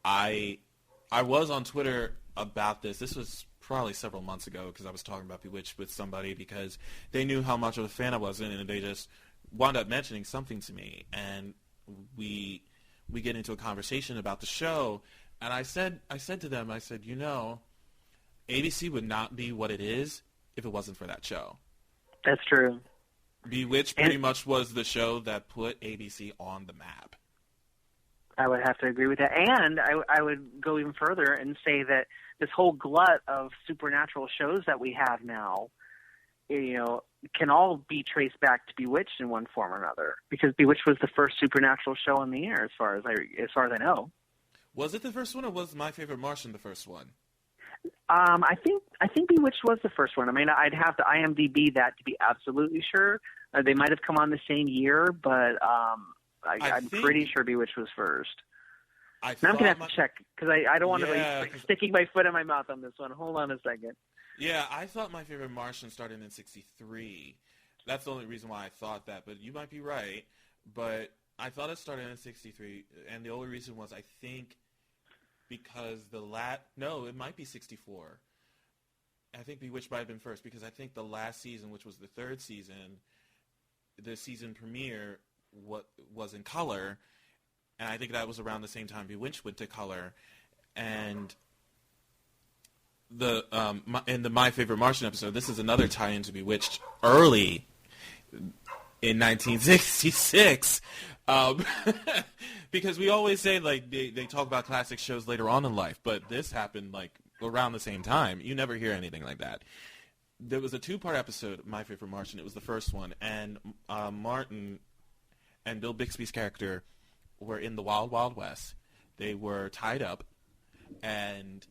I was on Twitter about this. This was probably several months ago because I was talking about Bewitched with somebody because they knew how much of a fan I was, and they just wound up mentioning something to me, and we get into a conversation about the show, and I said to them, I said, ABC would not be what it is if it wasn't for that show. That's true. Bewitched pretty much was the show that put ABC on the map. I would have to agree with that. And I would go even further and say that this whole glut of supernatural shows that we have now, can all be traced back to Bewitched in one form or another. Because Bewitched was the first supernatural show on the air, as far as I know. Was it the first one, or was My Favorite Martian the first one? I think Bewitched was the first one. I mean, I'd have to IMDb that to be absolutely sure. They might have come on the same year, but I'm pretty sure Bewitched was first. Now I'm going to have to check, because I don't want to be sticking my foot in my mouth on this one. Hold on a second. Yeah, I thought My Favorite Martian started in 1963. That's the only reason why I thought that, but you might be right. But I thought it started in 1963, and the only reason was I think because no, it might be 1964. I think Bewitched might have been first, because I think the last season, which was the third season, the season premiere was in color, and I think that was around the same time Bewitched went to color. And in the My Favorite Martian episode, this is another tie-in to Bewitched early in 1966, because we always say they talk about classic shows later on in life, but this happened around the same time. You never hear anything like that. There was a 2-part episode of My Favorite Martian. It was the first one, and Martin and Bill Bixby's character were in the Wild Wild West. They were tied up, and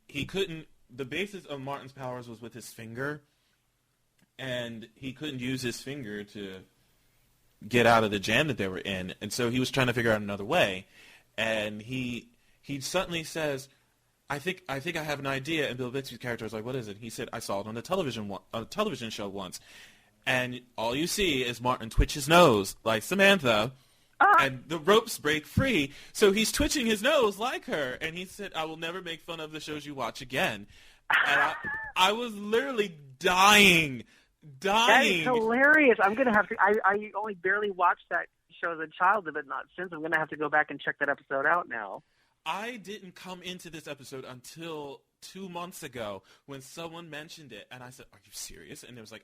the basis of Martin's powers was with his finger, and he couldn't use his finger to get out of the jam that they were in, and so he was trying to figure out another way, and he suddenly says, I think I have an idea, and Bill Bixby's character was like, what is it? He said, I saw it on a television show once, and all you see is Martin twitch his nose like Samantha, and the ropes break free, so he's twitching his nose like her, and he said, I will never make fun of the shows you watch again. And I was literally dying. That is hilarious. I'm going to have to, I only barely watched that show as a child, but not since. I'm going to have to go back and check that episode out now. I didn't come into this episode until 2 months ago when someone mentioned it, and I said, are you serious? And it was like,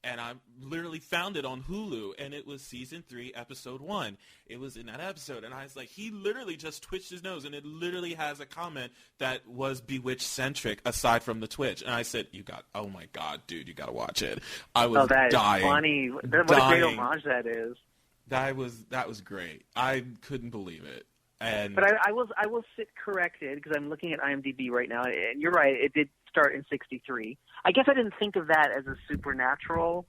and I literally found it on Hulu, and it was season 3, episode 1. It was in that episode, and I was like, he literally just twitched his nose, and it literally has a comment that was Bewitched-centric aside from the twitch. And I said, oh my God, dude, you got to watch it. I was that dying. Is funny. What a great homage that is. That was great. I couldn't believe it. But I will sit corrected, because I'm looking at IMDb right now, and you're right, it did start in 1963. I guess I didn't think of that as a supernatural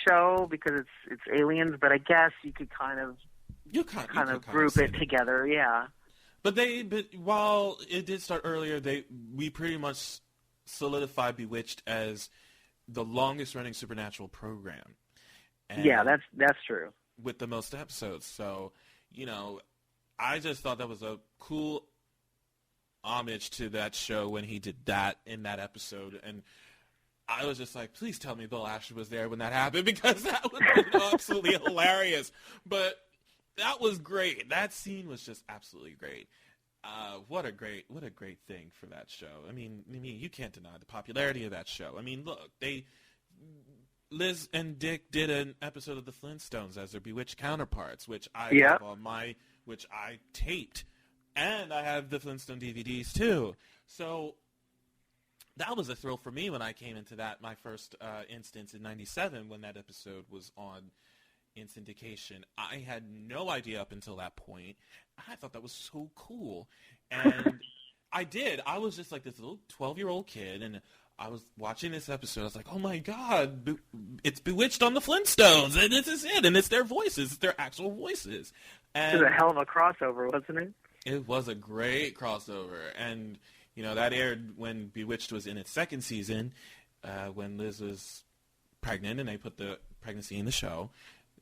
show, because it's aliens, but I guess you could kind of group it together, yeah. But while it did start earlier, we pretty much solidified Bewitched as the longest running supernatural program. And yeah, that's true. With the most episodes, so I just thought that was a cool homage to that show when he did that in that episode, and I was just like, please tell me Bill Asher was there when that happened, because that would have been absolutely hilarious. But that was great. That scene was just absolutely great. What a great thing for that show. I mean, you can't deny the popularity of that show. I mean, look, Liz and Dick did an episode of the Flintstones as their Bewitched counterparts, which I have which I taped, and I have the Flintstone DVDs too. So that was a thrill for me when I came into that, my first instance in '97 when that episode was on in syndication. I had no idea up until that point. I thought that was so cool, and I was just like this little 12-year-old kid, and I was watching this episode. I was like, oh, my God, it's Bewitched on the Flintstones, and this is it, and it's their voices. It's their actual voices. And it was a hell of a crossover, wasn't it? It was a great crossover, and, that aired when Bewitched was in its second season, when Liz was pregnant, and they put the pregnancy in the show.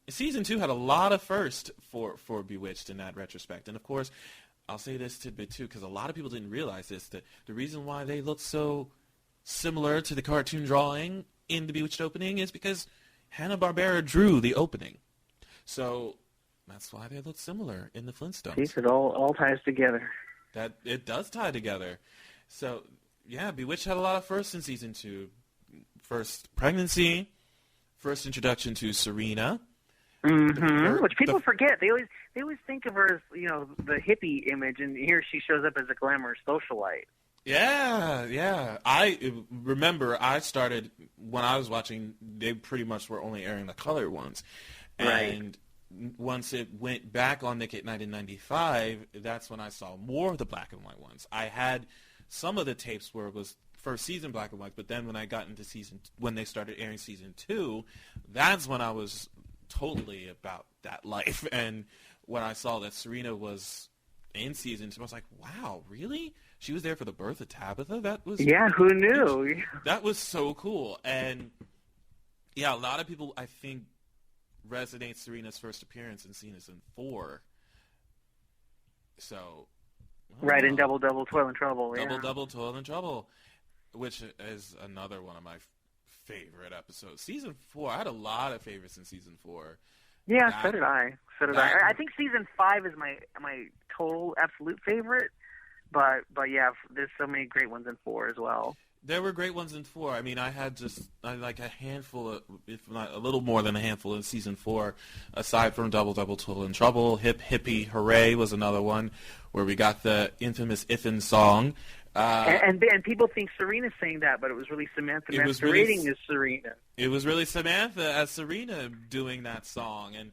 season 2 had a lot of first for Bewitched in that retrospect. And of course, I'll say this tidbit too, because a lot of people didn't realize this, that the reason why they look so similar to the cartoon drawing in the Bewitched opening is because Hanna-Barbera drew the opening. So that's why they look similar in the Flintstones. See, it all ties together. That it does tie together. So yeah, Bewitched had a lot of firsts in season 2. First pregnancy, first introduction to Serena. Mm-hmm. Which people forget. They always think of her as, the hippie image, and here she shows up as a glamorous socialite. Yeah. I remember I started, when I was watching, they pretty much were only airing the color ones. And once it went back on Nick at Night in 95, that's when I saw more of the black and white ones. I had some of the tapes where it was first season black and white, but then when I got into when they started airing season 2, that's when I was totally about that life. And when I saw that Serena was in season 2, I was like, wow, really? She was there for the birth of Tabitha? That was... Yeah, who knew? That was so cool. And yeah, a lot of people, I think, resonate Serena's first appearance in season 4. So... Right, in Double, Toil and Trouble. Double, Toil and Trouble, which is another one of my favorite episodes. Season 4, I had a lot of favorites in season 4. Yeah, so did I. I think season 5 is my total absolute favorite, but yeah, there's so many great ones in 4 as well. There were great ones in 4. I mean, I had like a handful, if not a little more than a handful in season 4, aside from Double, Toil and Trouble. Hip, Hippie, Hooray was another one where we got the infamous Iffen song. And people think Serena sang that, but it was really Samantha masquerading as Serena. It was really Samantha as Serena doing that song, and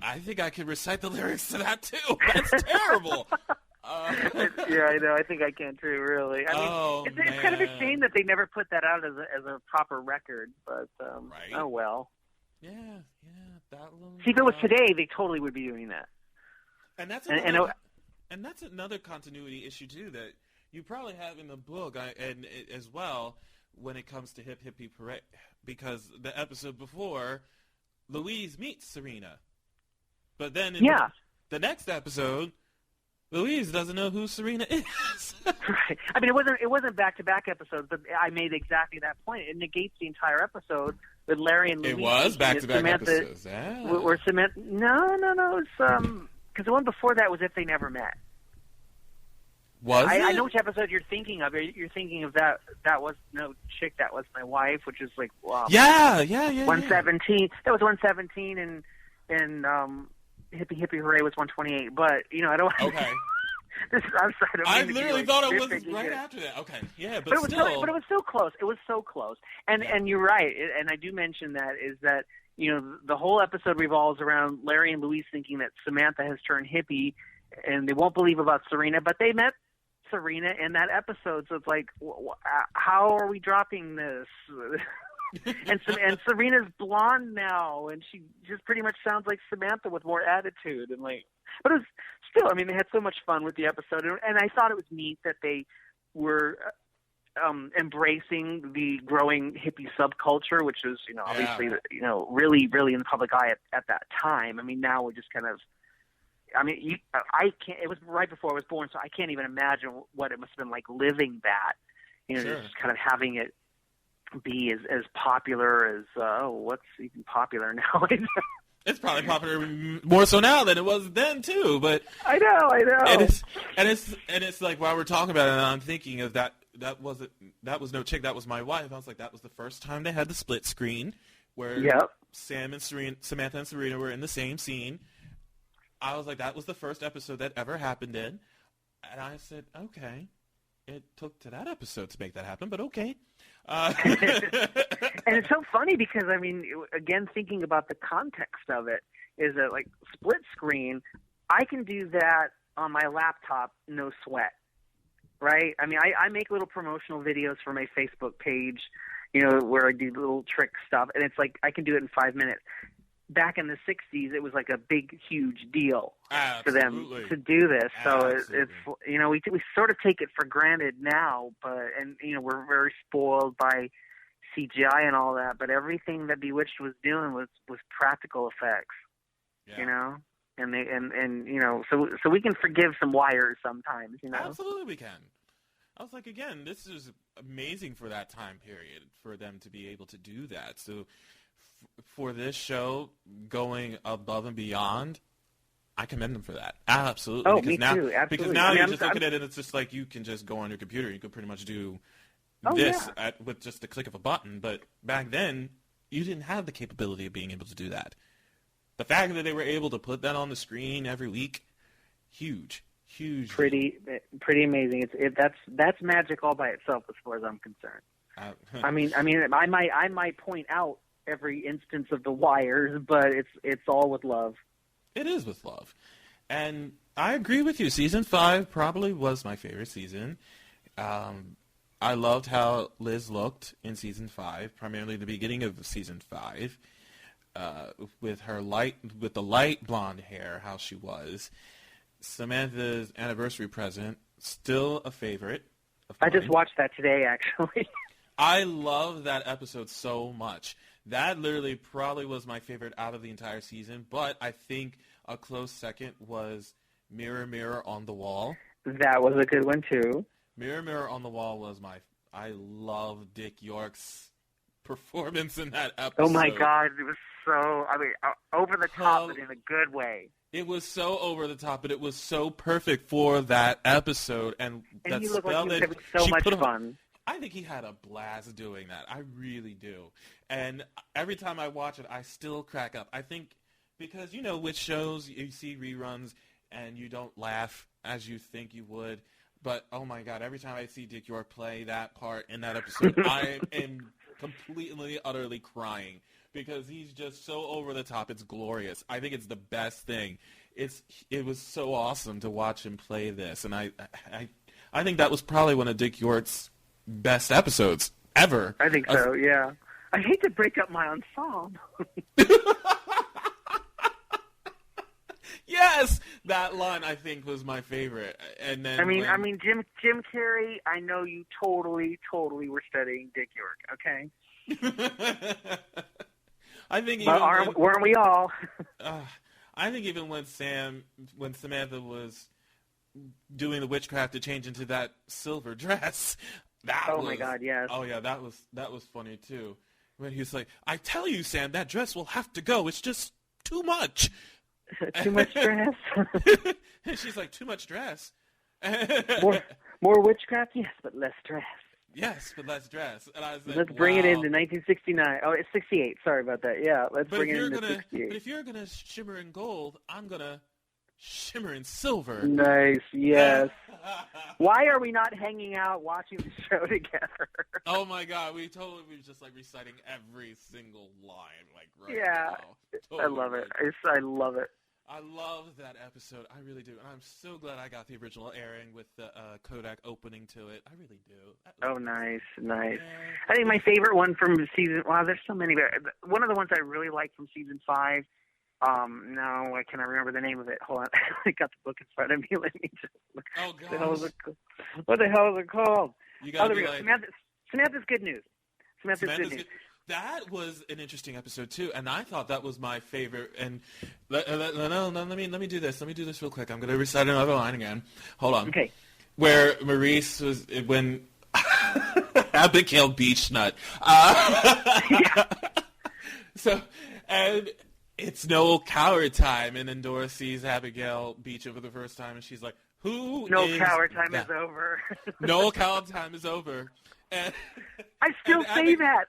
I think I could recite the lyrics to that too. That's terrible. Yeah, I know. I think I can too. Really. I mean, it's kind of a shame that they never put that out as a proper record. But right. Oh well. Yeah. That one. See, if it was today, they totally would be doing that. And that's another continuity issue too that you probably have in the book, and as well when it comes to Hip Hippie Parade, because the episode before, Louise meets Serena, but then in the next episode, Louise doesn't know who Serena is. Right. I mean, it wasn't back-to-back episodes, but I made exactly that point. It negates the entire episode with Larry and Louise. It was back-to-back episodes. Yeah. Where Samantha? No. It's because the one before that was If They Never Met. Was it? I know which episode you're thinking of. You're thinking of that. That was no chick. That was my wife, which is like wow. Yeah. 117. That was 117, and Hippie Hippie Hooray was 128. But I don't. Okay. I literally thought it was right after that. Okay. Yeah, but still. But it was so close. It was so close. And you're right. And I do mention that is that the whole episode revolves around Larry and Louise thinking that Samantha has turned hippie, and they won't believe about Serena, but they met Serena in that episode, so it's like, how are we dropping this? and Serena's blonde now, and she just pretty much sounds like Samantha with more attitude, and but it was still, I mean, they had so much fun with the episode, and I thought it was neat that they were embracing the growing hippie subculture, which is obviously really really in the public eye at that time. I mean, now we're just kind of. I mean, I can't. It was right before I was born, so I can't even imagine what it must have been like living that. Sure. Just kind of having it be as popular as what's even popular now. It's probably popular more so now than it was then too. But I know. And it's like while we're talking about it, and I'm thinking of that was no chick. That was my wife. I was like, that was the first time they had the split screen where Samantha and Serena were in the same scene. I was like, that was the first episode that ever happened in. And I said, okay. It took to that episode to make that happen, but okay. And it's so funny because, I mean, again, thinking about the context of it, is that, like, split screen, I can do that on my laptop, no sweat, right? I mean, I make little promotional videos for my Facebook page, where I do little trick stuff, and it's like I can do it in 5 minutes. Back in the 60s, it was like a big, huge deal for them to do this. So it's we sort of take it for granted now, but we're very spoiled by CGI and all that, but everything that Bewitched was doing was practical effects. Yeah. You know, and you know, so we can forgive some wires sometimes. You know, Absolutely we can. I was like, again, this is amazing for that time period for them to be able to do that. So for this show going above and beyond, I commend them for that. Absolutely. Oh, because me now, too. Absolutely. Because now you just look at it and it's just like you can just go on your computer. You could pretty much do this with just the click of a button. But back then, you didn't have the capability of being able to do that. The fact that they were able to put that on the screen every week, huge. Pretty amazing. That's magic all by itself as far as I'm concerned. I mean, I might point out every instance of the wires, but it's all with love. It is with love, and I agree with you. Season 5 probably was my favorite season. I loved how Liz looked in season 5, primarily the beginning of season 5. With the light blonde hair, how she was. Samantha's anniversary present, still a favorite of mine. I just watched that today, actually. I love that episode so much. That literally probably was my favorite out of the entire season, but I think a close second was Mirror, Mirror on the Wall. That was a good one, too. Mirror, Mirror on the Wall was I love Dick York's performance in that episode. Oh my God, it was so, over the top, but in a good way. It was so over the top, but it was so perfect for that episode. And that he looked spell like he that was having so much fun. I think he had a blast doing that. I really do. And every time I watch it, I still crack up. I think because, with shows, you see reruns and you don't laugh as you think you would. But, oh my God, every time I see Dick York play that part in that episode, I am completely, utterly crying because he's just so over the top. It's glorious. I think it's the best thing. It was so awesome to watch him play this, and I think that was probably one of Dick York's best episodes ever. I think so, yeah. I hate to break up my ensemble. Yes, that line I think was my favorite. And then Jim Carrey, I know you totally were studying Dick York, okay? I think weren't we all? I think even when Samantha was doing the witchcraft to change into that silver dress, my God, yes. Oh yeah, that was funny too. When he was like, "I tell you, Sam, that dress will have to go. It's just too much." Too much dress? And she's like, too much dress? More witchcraft? Yes, but less dress. Yes, but less dress. And I was like, let's bring it into 1969. Oh, it's 68. Sorry about that. Yeah, let's bring it into 68. But if you're going to shimmer in gold, I'm going to shimmer in silver. Nice, yes. Why are we not hanging out watching the show together? Oh my God, we totally were just like reciting every single line right now. Totally. I love it. I love it. I love that episode. I really do. And I'm so glad I got the original airing with the Kodak opening to it. I really do. Oh, nice. Yeah. I think my favorite one from season, there's so many, but one of the ones I really like from season 5, no, I cannot remember the name of it. Hold on. I got the book in front of me. Let me just look. Oh, gosh. What the hell is it called? You got to be like... Samantha's Good News. Samantha's Good News. That was an interesting episode too, and I thought that was my favorite. And let me do this. Let me do this real quick. I'm going to recite another line again. Hold on. Okay. Where Maurice was when Abigail Beechnut. So and it's no coward time, and then Dora sees Abigail Beach for the first time, and she's like, "Who? No coward time is over. No coward time is over." And I still say that.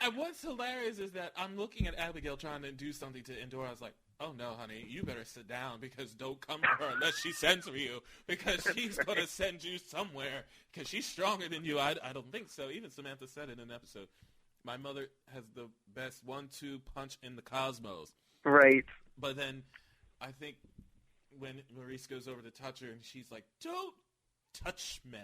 And what's hilarious is that I'm looking at Abigail trying to do something to Endora. I was like, oh, no, honey, you better sit down because don't come to her unless she sends for you because she's going to send you somewhere because she's stronger than you. I don't think so. Even Samantha said it in an episode. My mother has the best 1-2 punch in the cosmos. Right. But then I think when Maurice goes over to touch her and she's like, don't touch me.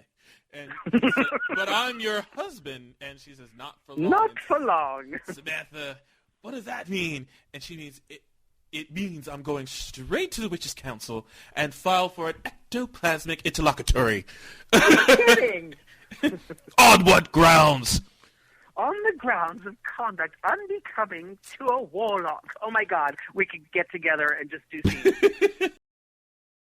And he said, but I'm your husband. And she says, not for long. Not for long. Samantha, what does that mean? And she means, it means I'm going straight to the Witches' Council and file for an ectoplasmic interlocutory. You're kidding. On what grounds? on the grounds of conduct unbecoming to a warlock. Oh my God, we could get together and just do scenes.